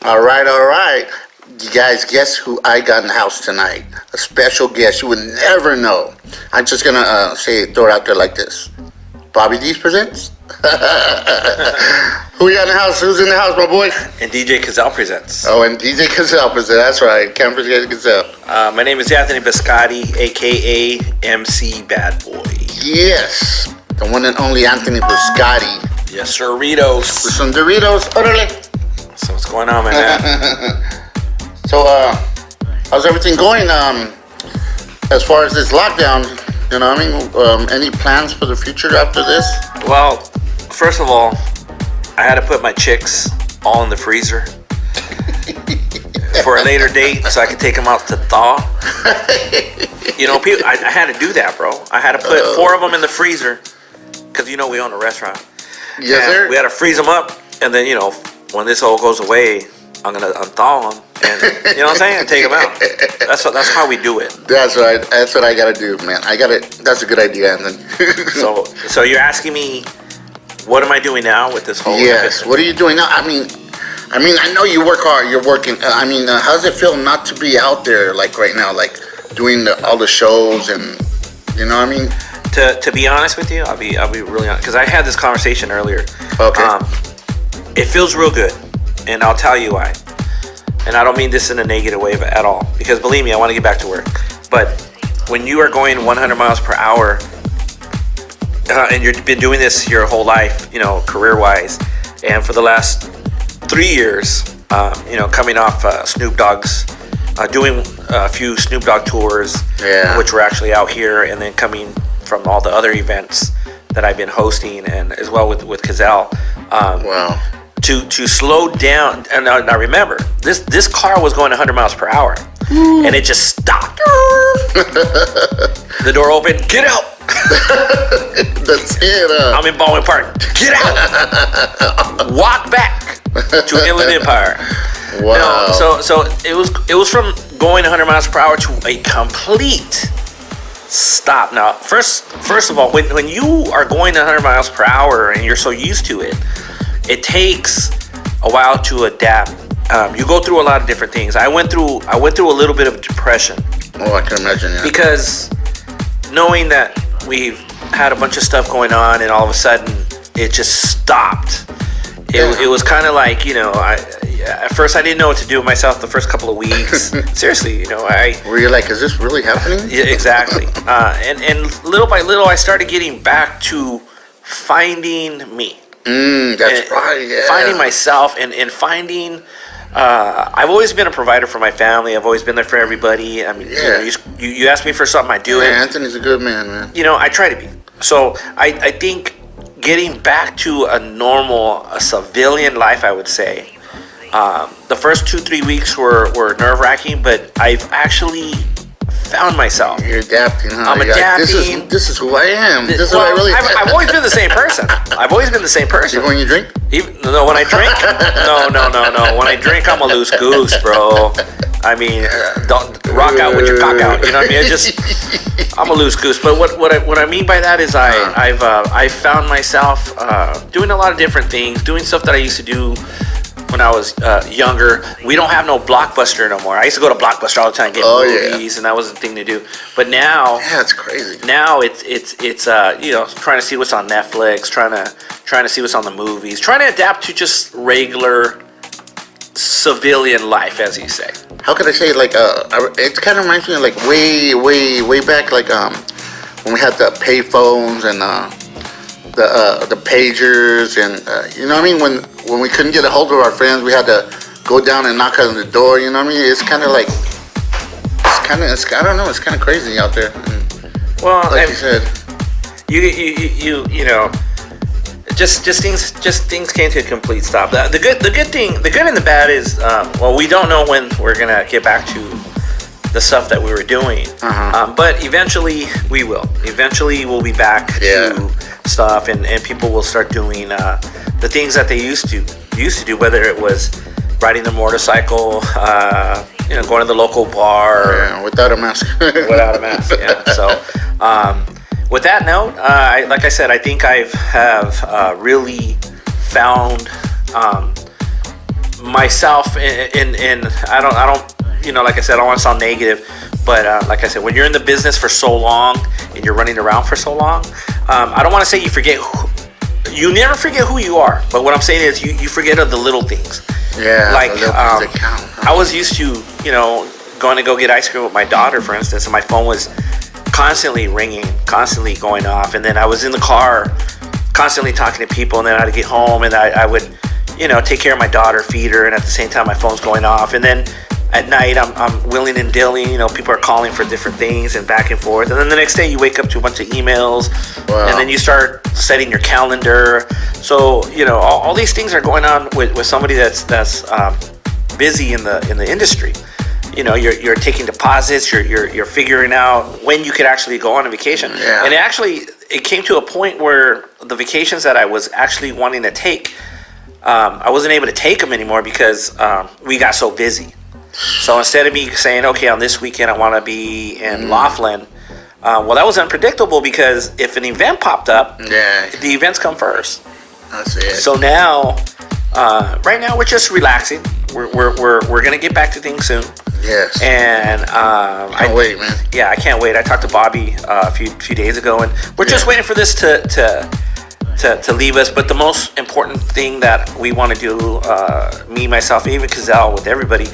All right, all right. You guys, guess who I got in the house tonight? A special guest you would never know. I'm just gonna throw it out there like this. Bobby D's presents. Who you got in the house? Who's in the house, my boy? And DJ Cazell presents. Oh, and DJ Cazell presents. That's right. Can't forget Cazell. My name is Anthony Biscotti, aka MC Bad Boy. Yes, the one and only Anthony Biscotti. Yes, sir, Doritos. With some Doritos. Orderly. So what's going on, man? So, how's everything going? As far as this lockdown, you know what I mean? Any plans for the future after this? Well, first of all, I had to put my chicks all in the freezer for a later date so I could take them out to thaw. You know, people, I had to do that, bro. I had to put 4 of them in the freezer because, you know, we own a restaurant. Yes, sir. We had to freeze them up, and then, you know, when this all goes away, I'm going to unthaw them. And, you know what I'm saying? Take them out. That's how we do it. That's right. That's what I gotta do, man. That's a good idea, Anthony. So you're asking me, what am I doing now with this whole? Yes. What are you doing now? I mean, I know you work hard. You're working. How does it feel not to be out there like right now, like doing all the shows and, you know what I mean? To be honest with you, I'll be really honest because I had this conversation earlier. Okay. It feels real good, and I'll tell you why. And I don't mean this in a negative way at all, because believe me, I want to get back to work. But when you are going 100 miles per hour, and you've been doing this your whole life, you know, career-wise, and for the last 3 years, you know, coming off Snoop Dogg's, doing a few Snoop Dogg tours, which were actually out here, and then coming from all the other events that I've been hosting, and as well with Cazell. Wow. To slow down, and now remember, this car was going 100 miles per hour, and it just stopped. The door opened. Get out. That's it. I'm in Baldwin Park. Get out. Walk back to Inland Empire. Wow. No, so it was from going 100 miles per hour to a complete stop. Now, first of all, when you are going 100 miles per hour and you're so used to it, it takes a while to adapt. You go through a lot of different things. I went through a little bit of depression. Oh, I can imagine. Yeah. Because knowing that we've had a bunch of stuff going on, and all of a sudden it just stopped. It was kind of like, you know, at first I didn't know what to do with myself the first couple of weeks. Seriously, you know, were you like, is this really happening? Yeah, exactly. And little by little, I started getting back to finding me. That's right. Yeah. Finding myself and finding. I've always been a provider for my family. I've always been there for everybody. I mean, you ask me for something, I do it. Anthony's a good man. You know, I try to be. So I think getting back to a civilian life, I would say. The first 2-3 weeks were nerve-wracking, but I've actually found myself. You're adapting, huh? I'm adapting. Like, this is who I am. This is who I really am. I've always been the same person. Even when you drink? No, when I drink? No. When I drink, I'm a loose goose, bro. I mean, don't rock out with your cock out. You know what I mean? I'm a loose goose. But what I mean by that is I've found myself doing a lot of different things, doing stuff that I used to do when I was younger. We don't have no Blockbuster no more. I used to go to Blockbuster all the time, get movies, and that was the thing to do. But now, it's crazy. Now it's you know, trying to see what's on Netflix, trying to see what's on the movies, trying to adapt to just regular civilian life, as you say. How could I say, like, it kind of reminds me of, like, way back, like, when we had the pay phones and the pagers, and you know what I mean, when we couldn't get a hold of our friends, we had to go down and knock on the door. You know what I mean? It's kind of like, I don't know, it's kind of crazy out there. And well, like you said, you know, just things came to a complete stop. The good and the bad is, well, we don't know when we're gonna get back to the stuff that we were doing, but eventually we will. Eventually we'll be back to stuff, and people will start doing the things that they used to do, whether it was riding the motorcycle, you know, going to the local bar, without a mask. Without a mask, yeah. So, with that note, like I said, I think I have really found myself in I don't like I said, I don't want to sound negative, but like I said, when you're in the business for so long and you're running around for so long, I don't want to say you never forget who you are, but what I'm saying is you forget of the little things. Yeah, like the little things that count, huh? I was used to going to go get ice cream with my daughter, for instance, and my phone was constantly ringing, constantly going off, and then I was in the car constantly talking to people, and then I'd get home and I would take care of my daughter, feed her, and at the same time my phone's going off, and then at night I'm willing and dealing, people are calling for different things and back and forth, and then the next day you wake up to a bunch of emails. Wow. And then you start setting your calendar, so all these things are going on with somebody that's busy in the industry. You're taking deposits, you're figuring out when you could actually go on a vacation. Yeah. And it came to a point where the vacations that I was actually wanting to take, I wasn't able to take them anymore because we got so busy. So instead of me saying, okay, on this weekend I want to be in Laughlin, well, that was unpredictable because if an event popped up, the events come first. That's it. So now, right now we're just relaxing. We're gonna get back to things soon. Yes. And can't wait, man. Yeah, I can't wait. I talked to Bobby a few days ago, and we're just waiting for this to leave us. But the most important thing that we want to do, me, myself, even Cazal, with everybody,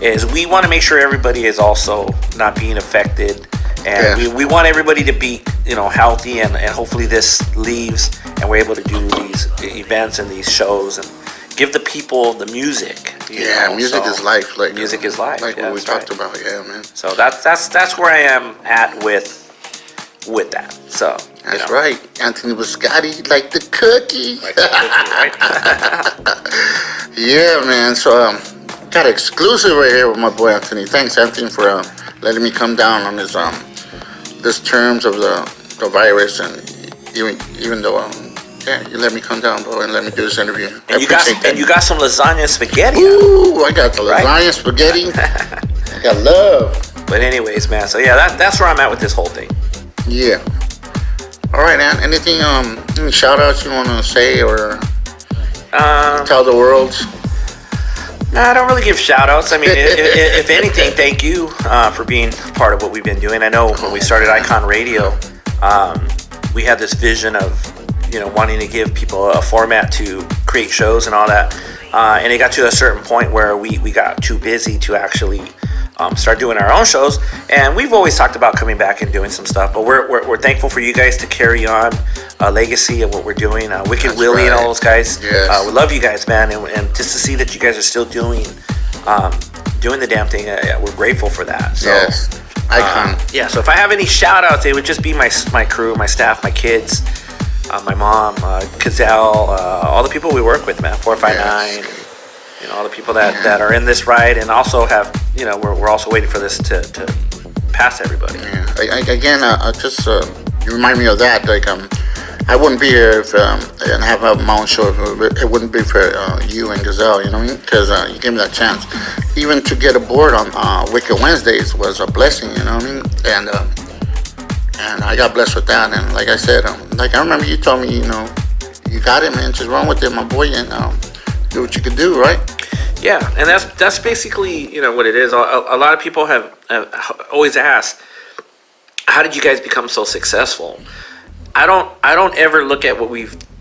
is we want to make sure everybody is also not being affected, and we want everybody to be healthy, and hopefully this leaves and we're able to do these events and these shows and give the people the music. Music is life. Like music is life. Like what we talked about. Yeah, man. So that's where I am at with that. So that's right. Anthony Biscotti, like the cookie. Like the cookie, right? Yeah, man. So got an exclusive right here with my boy Anthony. Thanks, Anthony, for letting me come down on this terms of the virus, and even though you let me come down, bro, and let me do this interview. And you got some lasagna spaghetti. Ooh, I got the lasagna spaghetti. I got love. But anyways, man. So yeah, that's where I'm at with this whole thing. Yeah. All right, man. Anything? Any shout outs you want to say or tell the world? No, I don't really give shout outs. I mean, if anything, thank you for being part of what we've been doing. I know when we started Icon Radio, we had this vision of wanting to give people a format to create shows and all that, and it got to a certain point where we got too busy to actually start doing our own shows. And we've always talked about coming back and doing some stuff, but we're thankful for you guys to carry on a legacy of what we're doing. Wicked That's Willie and all those guys. Yes. We love you guys, man, and just to see that you guys are still doing the damn thing, we're grateful for that. So, yes. Icon. So if I have any shout outs, it would just be my crew, my staff, my kids, my mom, Cazal, all the people we work with, man, 459, all the people that are in this ride, and also have, we're also waiting for this to pass everybody. Yeah. Just you remind me of that. Like, I wouldn't be here if and have my own show. It wouldn't be for you and Gazelle, you know what I mean? Because you gave me that chance. Even to get aboard on Wicked Wednesdays was a blessing, you know what I mean? And I got blessed with that. And like I said, like I remember you told me, you got it, man. Just run with it, my boy, and do what you could do, right? Yeah, and that's basically what it is. A lot of people have always asked, how did you guys become so successful? I don't ever look at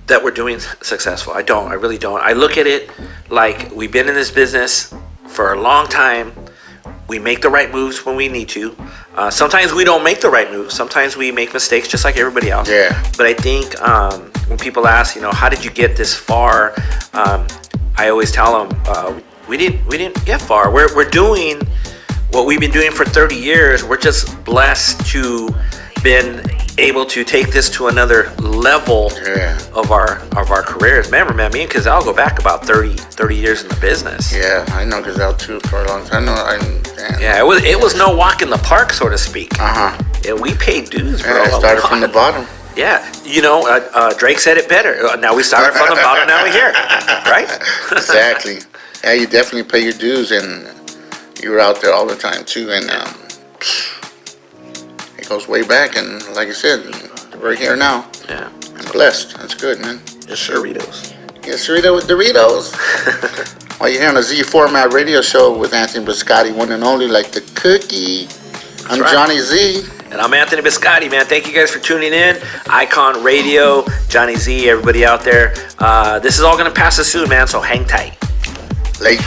that we're doing successful. I don't. I really don't. I look at it like we've been in this business for a long time. We make the right moves when we need to. Sometimes we don't make the right moves. Sometimes we make mistakes just like everybody else. Yeah. But I think when people ask, how did you get this far? I always tell them, we didn't get far. We're doing what we've been doing for 30 years. We're just blessed to been able to take this to another level of our careers. Remember, man, me and Cazal go back about 30 years in the business. Yeah, I know Cazal too for a long time. It was no walk in the park, so to speak. Yeah, we paid dues, bro. Yeah, started from the bottom. Yeah, Drake said it better. Now we started from the bottom, now we're here, right? Exactly. Yeah, you definitely pay your dues, and you were out there all the time too, and it goes way back, and like I said, we're here now. Yeah. I'm blessed. That's good, man. Yes, Doritos. Yes, Dorito with Doritos. Well, you're here on a Z Format radio show with Anthony Biscotti, one and only, like the cookie. I'm right. Johnny Z. And I'm Anthony Biscotti, man. Thank you guys for tuning in. Icon Radio, Johnny Z, everybody out there. This is all going to pass us soon, man, so hang tight. Late.